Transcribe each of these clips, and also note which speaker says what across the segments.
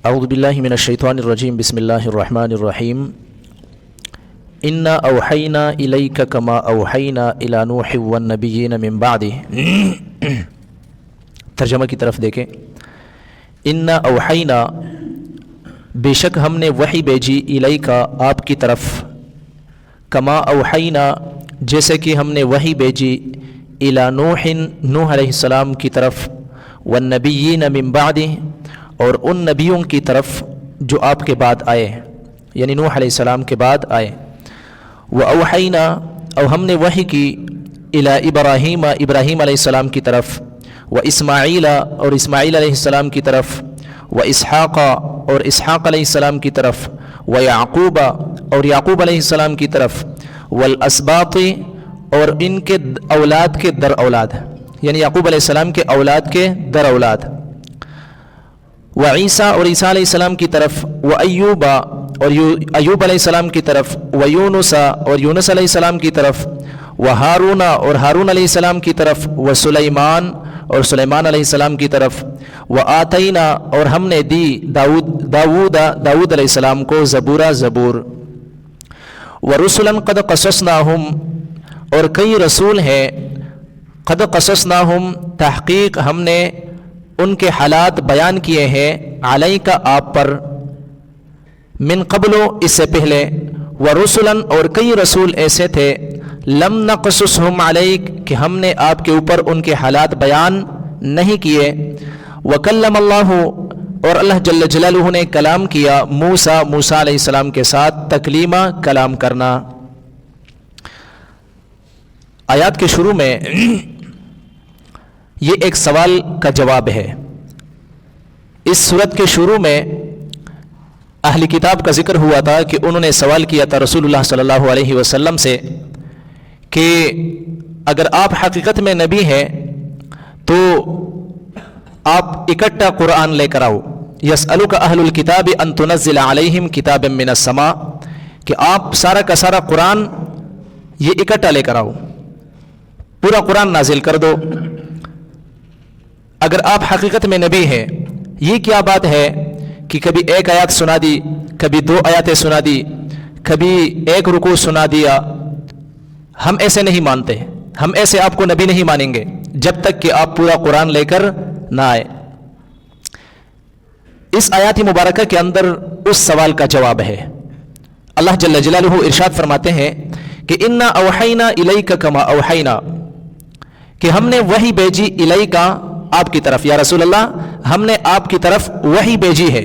Speaker 1: اعوذ باللہ من الشیطان الرجیم بسم اللہ الرحمن الرحیم انا اوحینا الیک کما اوحینا الی نوح والنبیین من بعدہ. ترجمہ کی طرف دیکھیں. انا اوحینا، بے شک ہم نے وحی بھیجی، الیک آپ کی طرف، کما اوحینا جیسے کہ ہم نے وحی بھیجی، الی نوح نوح علیہ السلام کی طرف، والنبیین من بعدہ اور ان نبیوں کی طرف جو آپ کے بعد آئے، یعنی نوح علیہ السلام کے بعد آئے. وَأَوْحَيْنَا اور ہم نے وحی کی، إِلَىٰ ابراہیم ابراہیم علیہ السلام کی طرف، وإسماعیل اور اسماعیل علیہ السلام کی طرف، وإسحاق اور اسحاق علیہ السلام کی طرف، ويعقوب اور یعقوب علیہ السلام کی طرف، والاسباط اور ان کے اولاد کے در اولاد، یعنی یعقوب علیہ السلام کے اولاد کے در اولاد، وعیسیٰ اور عیسیٰ علیہ السلام کی طرف، وایوب اور ایوب علیہ السلام کی طرف، ویونس اور یونس علیہ السلام کی طرف، وہارون اور ہارون علیہ السلام کی طرف، وسلیمان اور سلیمان علیہ السلام کی طرف، وآتینا اور ہم نے دی داود علیہ السلام کو زبور، ورسلا قد قصصناہم اور کئی رسول ہیں، قد قصصناہم تحقیق ہم نے ان کے حالات بیان کیے ہیں، علیک آپ پر، من قبل اس سے پہلے، ورسلا اور کئی رسول ایسے تھے، لم نقصصہم علیک کہ ہم نے آپ کے اوپر ان کے حالات بیان نہیں کیے، وکلم اللہ اور اللہ جل جلالہ نے کلام کیا، موسیٰ علیہ السلام کے ساتھ تکلیمہ کلام کرنا. آیات کے شروع میں یہ ایک سوال کا جواب ہے. اس سورت کے شروع میں اہل کتاب کا ذکر ہوا تھا کہ انہوں نے سوال کیا تھا رسول اللہ صلی اللہ علیہ وسلم سے کہ اگر آپ حقیقت میں نبی ہیں تو آپ اکٹھا قرآن لے کر آؤ. یسألک اہل الکتاب ان تنزل علیہم کتابا من السماء، کہ آپ سارا کا سارا قرآن یہ اکٹھا لے کر آؤ، پورا قرآن نازل کر دو. اگر آپ حقیقت میں نبی ہیں، یہ کیا بات ہے کہ کبھی ایک آیات سنا دی، کبھی دو آیاتیں سنا دی، کبھی ایک رکوع سنا دیا؟ ہم ایسے نہیں مانتے، ہم ایسے آپ کو نبی نہیں مانیں گے جب تک کہ آپ پورا قرآن لے کر نہ آئے. اس آیات مبارکہ کے اندر اس سوال کا جواب ہے. اللہ جل جلالہ ارشاد فرماتے ہیں کہ انا اوحینا الیک کما اوحینا، کہ ہم نے وحی بھیجی الیک آپ کی طرف، یا رسول اللہ ہم نے آپ کی طرف وحی بھیجی ہے.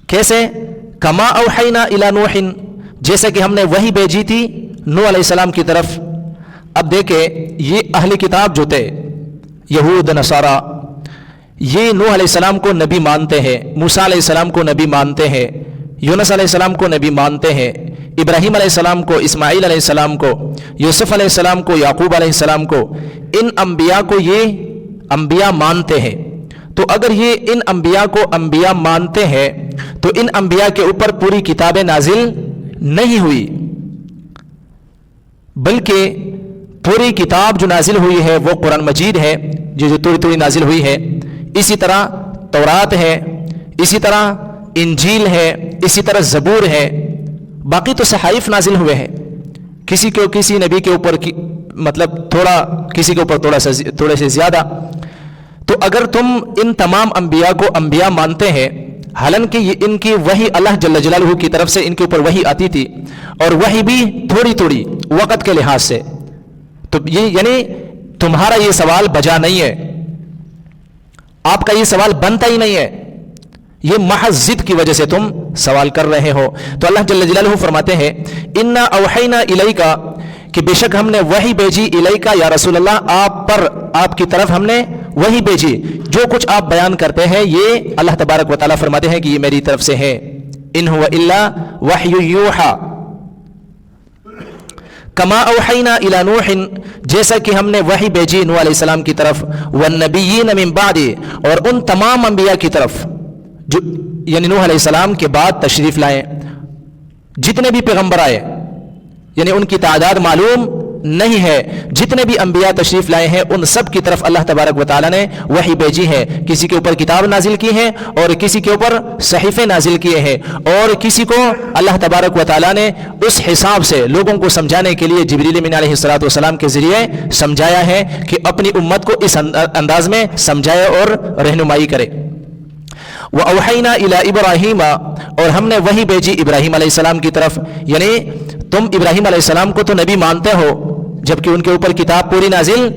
Speaker 1: کیسے؟ کما اوحینا الی نوح، جیسے کہ ہم نے وحی بھیجی تھی نوح علیہ السلام کی طرف. اب دیکھیں یہ اہل کتاب جو تھے، یہود نصارہ، یہ نوح علیہ السلام کو نبی مانتے ہیں، موسیٰ علیہ السلام کو نبی مانتے ہیں، یونس علیہ السلام کو نبی مانتے ہیں، ابراہیم علیہ السلام کو، اسماعیل علیہ السلام کو، یوسف علیہ السلام کو، یعقوب علیہ السلام کو، ان انبیاء کو یہ انبیاء مانتے ہیں. تو اگر یہ ان انبیاء کو انبیاء مانتے ہیں تو ان انبیاء کے اوپر پوری کتابیں نازل نہیں ہوئی، بلکہ پوری کتاب جو نازل ہوئی ہے وہ قرآن مجید ہے، جو توڑی توڑی نازل ہوئی ہے. اسی طرح تورات ہے، اسی طرح انجیل ہے، اسی طرح زبور ہے. باقی تو صحائف نازل ہوئے ہیں، کسی نبی کے اوپر مطلب تھوڑا، کسی کے اوپر تھوڑے سے زیادہ. تو اگر تم ان تمام انبیاء کو انبیاء مانتے ہیں، حالانکہ یہ ان کی وحی اللہ جل جلالہ کی طرف سے ان کے اوپر وحی آتی تھی، اور وحی بھی تھوڑی تھوڑی وقت کے لحاظ سے، تو یہ یعنی تمہارا یہ سوال بجا نہیں ہے، آپ کا یہ سوال بنتا ہی نہیں ہے، یہ محض ضد کی وجہ سے تم سوال کر رہے ہو. تو اللہ جل جلالہ فرماتے ہیں انا اوحینا الیک، کہ بے شک ہم نے وحی بھیجی الیک یا رسول اللہ آپ پر، آپ کی طرف ہم نے وحی بھیجی. جو کچھ آپ بیان کرتے ہیں یہ اللہ تبارک و تعالیٰ فرماتے ہیں کہ یہ میری طرف سے ہے. ان هو الا وحی یوحى کما اوحینا الی نوح، جیسا کہ ہم نے وحی بھیجی نوح علیہ السلام کی طرف، والنبیین من بعد اور ان تمام انبیاء کی طرف جو یعنی نوح علیہ السلام کے بعد تشریف لائے، جتنے بھی پیغمبر آئے، یعنی ان کی تعداد معلوم نہیں ہے. جتنے بھی انبیاء تشریف لائے ہیں ان سب کی طرف اللہ تبارک و تعالیٰ نے وحی بھیجی ہے. کسی کے اوپر کتاب نازل کی ہے اور کسی کے اوپر صحیفے نازل کیے ہیں, اور کسی کو اللہ تبارک و تعالیٰ نے اس حساب سے لوگوں کو سمجھانے کے لیے جبریل امین علیہ الصلوۃ والسلام کے ذریعے سمجھایا ہے کہ اپنی امت کو اس انداز میں سمجھائے اور رہنمائی کرے. وَأَوْحَيْنَا إِلَىٰ إِبْرَاهِيمَ, اور ہم نے وہی بھیجی ابراہیم علیہ السلام کی طرف. یعنی تم ابراہیم علیہ السلام کو تو نبی مانتے ہو جبکہ ان کے اوپر کتاب پوری نازل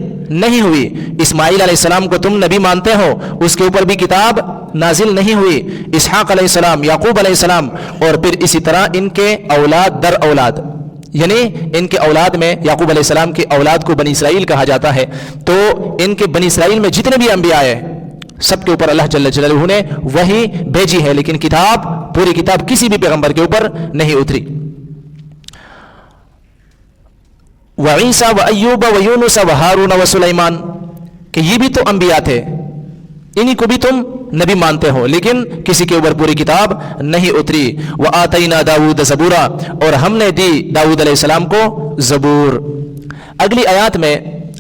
Speaker 1: نہیں ہوئی. اسماعیل علیہ السلام کو تم نبی مانتے ہو, اس کے اوپر بھی کتاب نازل نہیں ہوئی. اسحاق علیہ السلام, یعقوب علیہ السلام, اور پھر اسی طرح ان کے اولاد در اولاد, یعنی ان کے اولاد میں یعقوب علیہ السلام کے اولاد کو بنی اسرائیل کہا جاتا ہے. تو ان کے بنی اسرائیل میں جتنے بھی انبیاء آئے سب کے اوپر اللہ جل جلالہ نے وہی بھیجی ہے, لیکن کتاب, پوری کتاب کسی بھی پیغمبر کے اوپر نہیں اتری. وعیسیٰ وایوب ویونس وہارون وسلیمان, کہ یہ بھی تو انبیاء تھے, انہی کو بھی تم نبی مانتے ہو, لیکن کسی کے اوپر پوری کتاب نہیں اتری. وآتینا داود زبورا, اور ہم نے دی داود علیہ السلام کو زبور. اگلی آیات میں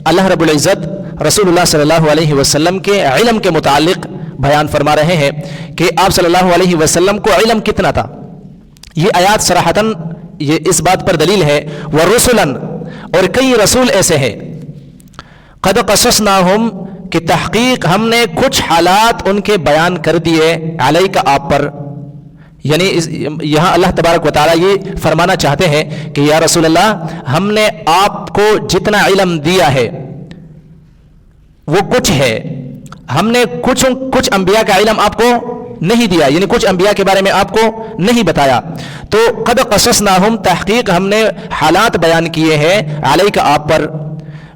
Speaker 1: اللہ رب العزت رسول اللہ صلی اللہ علیہ وسلم کے علم کے متعلق بیان فرما رہے ہیں کہ آپ صلی اللہ علیہ وسلم کو علم کتنا تھا. یہ آیات صراحتاً یہ اس بات پر دلیل ہے. وَرُسُلًا, اور کئی رسول ایسے ہیں, قد قصصناہم, کہ تحقیق ہم نے کچھ حالات ان کے بیان کر دیے, علیک, آپ پر. یعنی یہاں اللہ تبارک و تعالیٰ یہ فرمانا چاہتے ہیں کہ یا رسول اللہ, ہم نے آپ کو جتنا علم دیا ہے وہ کچھ ہے, ہم نے کچھ انبیاء کا علم آپ کو نہیں دیا, یعنی کچھ انبیاء کے بارے میں آپ کو نہیں بتایا. تو قد قصصناہم, تحقیق ہم نے حالات بیان کیے ہیں, علیک, آپ پر,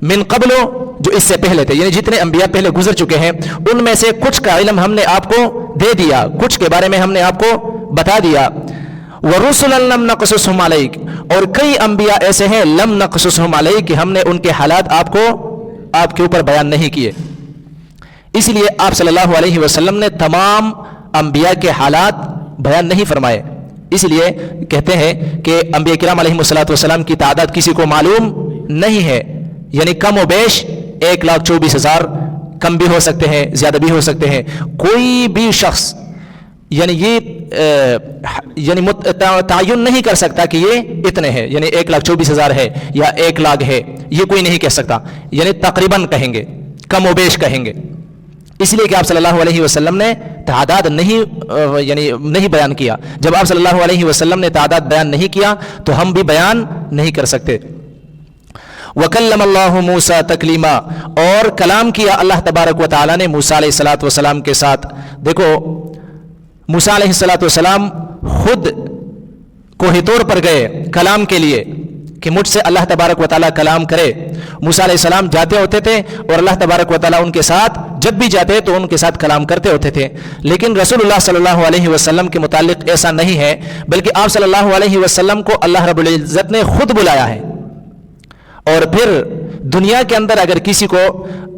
Speaker 1: من قبل, جو اس سے پہلے تھے, یعنی جتنے انبیاء پہلے گزر چکے ہیں ان میں سے کچھ کا علم ہم نے آپ کو دے دیا, کچھ کے بارے میں ہم نے آپ کو بتا دیا. وَرُسُلًا لَمْ نَقْصُصْهُمْ عَلَيْكَ, اور کئی انبیاء ایسے ہیں لم نقصصہم علیک, کہ ہم نے ان کے حالات آپ کے اوپر بیان نہیں کیے. اس لیے آپ صلی اللہ علیہ وسلم نے تمام انبیاء کے حالات بیان نہیں فرمائے. اس لیے کہتے ہیں کہ انبیاء کرام علیہ الصلوۃ والسلام کی تعداد کسی کو معلوم نہیں ہے, یعنی کم و بیش 1,24,000, کم بھی ہو سکتے ہیں, زیادہ بھی ہو سکتے ہیں. کوئی بھی شخص یعنی یہ تعین نہیں کر سکتا کہ یہ اتنے ہیں, یعنی 1,24,000 ہے یا 1,00,000 ہے, یہ کوئی نہیں کہہ سکتا. یعنی تقریباً کہیں گے, کم و بیش کہیں گے. اس لیے کہ آپ صلی اللہ علیہ وسلم نے تعداد نہیں بیان کیا. جب آپ صلی اللہ علیہ وسلم نے تعداد بیان نہیں کیا تو ہم بھی بیان نہیں کر سکتے. وَكَلَّمَ اللَّهُ مُوسَى تَكْلِيمًا, اور کلام کیا اللہ تبارک و تعالیٰ نے موسیٰ علیہ الصلوۃ والسلام کے ساتھ. دیکھو, موسیٰ علیہ الصلوۃ والسلام خود کوہ طور پر گئے کلام کے لیے کہ مجھ سے اللہ تبارک و تعالیٰ کلام کرے. موسیٰ علیہ السلام جاتے ہوتے تھے اور اللہ تبارک و تعالیٰ ان کے ساتھ جب بھی جاتے تو ان کے ساتھ کلام کرتے ہوتے تھے. لیکن رسول اللہ صلی اللہ علیہ وسلم کے متعلق ایسا نہیں ہے, بلکہ آپ صلی اللہ علیہ وسلم کو اللہ رب العزت نے خود بلایا ہے. اور پھر دنیا کے اندر اگر کسی کو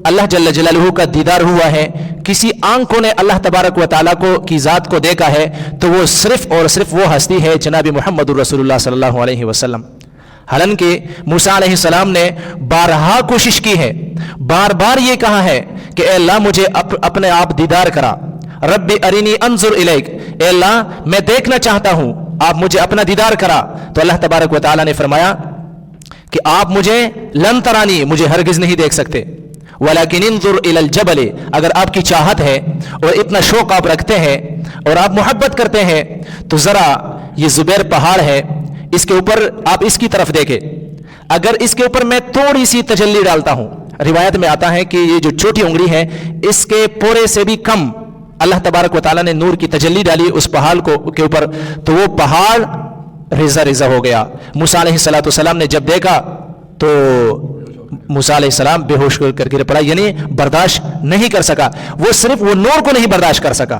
Speaker 1: اللہ جل جلالہ کا دیدار ہوا ہے, کسی آنکھوں نے اللہ تبارک و تعالیٰ کی ذات کو دیکھا ہے, تو وہ صرف اور صرف وہ ہستی ہے جناب محمد رسول اللہ صلی اللہ علیہ وسلم. حالانکہ موسیٰ علیہ السلام نے بارہا کوشش کی ہے, بار بار یہ کہا ہے کہ اے اللہ مجھے اپنے آپ دیدار کرا, رب ارینی انظر الیک, اے اللہ میں دیکھنا چاہتا ہوں, آپ مجھے اپنا دیدار کرا. تو اللہ تبارک و تعالیٰ نے فرمایا کہ آپ مجھے لن ترانی, مجھے ہرگز نہیں دیکھ سکتے, ولیکن انظر الی الجبل, اگر آپ کی چاہت ہے اور اتنا شوق آپ رکھتے ہیں اور آپ محبت کرتے ہیں تو ذرا یہ زبیر پہاڑ ہے, اس کے اوپر آپ اس کی طرف دیکھیں, اگر اس کے اوپر میں تھوڑی سی تجلی ڈالتا ہوں, روایت میں آتا ہے کہ یہ جو چھوٹی انگلی ہے اس کے پورے سے بھی کم اللہ تبارک و تعالیٰ نے نور کی تجلی ڈالی اس پہاڑ کے اوپر, تو وہ پہاڑ ریزہ ریزہ ہو گیا. موسیٰ علیہ الصلوۃ والسلام نے جب دیکھا تو موسیٰ علیہ السلام بے ہوش کر گر پڑا, یعنی برداشت نہیں کر سکا, وہ صرف وہ نور کو نہیں برداشت کر سکا.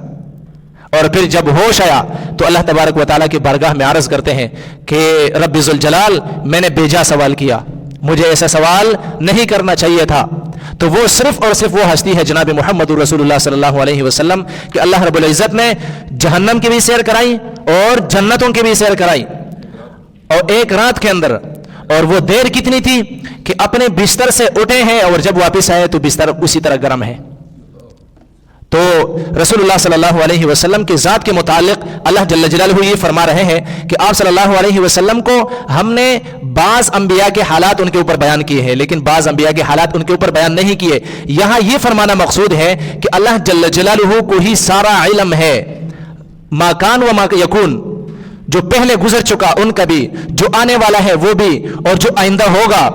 Speaker 1: اور پھر جب ہوش آیا تو اللہ تبارک و تعالیٰ کی بارگاہ میں عرض کرتے ہیں کہ رب ذوالجلال, میں نے بیجا سوال کیا, مجھے ایسا سوال نہیں کرنا چاہیے تھا. تو وہ صرف اور صرف وہ ہستی ہے جناب محمد رسول اللہ صلی اللہ علیہ وسلم کہ اللہ رب العزت نے جہنم کی بھی سیر کرائی اور جنتوں کی بھی سیر کرائی, اور ایک رات کے اندر اور وہ دیر کتنی تھی کہ اپنے بستر سے اٹھے ہیں اور جب واپس آئے تو بستر اسی طرح گرم ہے. تو رسول اللہ صلی اللہ علیہ وسلم کی ذات کے متعلق اللہ جل جلالہ یہ فرما رہے ہیں کہ آپ صلی اللہ علیہ وسلم کو ہم نے بعض انبیاء کے حالات ان کے اوپر بیان کیے ہیں لیکن بعض انبیاء کے حالات ان کے اوپر بیان نہیں کیے. یہاں یہ فرمانا مقصود ہے کہ اللہ جل جلالہ کو ہی سارا علم ہے، ما کان و ما یکون، جو پہلے گزر چکا ان کا بھی، جو آنے والا ہے وہ بھی، اور جو آئندہ ہوگا،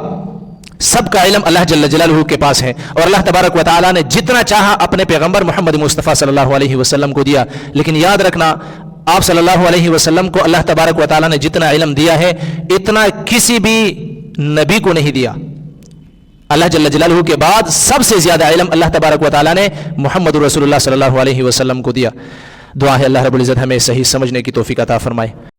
Speaker 1: سب کا علم اللہ جل جلالہ کے پاس ہے. اور اللہ تبارک و تعالیٰ نے جتنا چاہا اپنے پیغمبر محمد مصطفیٰ صلی اللہ علیہ وسلم کو دیا. لیکن یاد رکھنا آپ صلی اللہ علیہ وسلم کو اللہ تبارک و تعالیٰ نے جتنا علم دیا ہے اتنا کسی بھی نبی کو نہیں دیا. اللہ جل جلالہ کے بعد سب سے زیادہ علم اللہ تبارک و تعالیٰ نے محمد رسول اللہ صلی اللہ علیہ وسلم کو دیا. دعا ہے اللہ رب العزت ہمیں صحیح سمجھنے کی توفیق عطا فرمائے.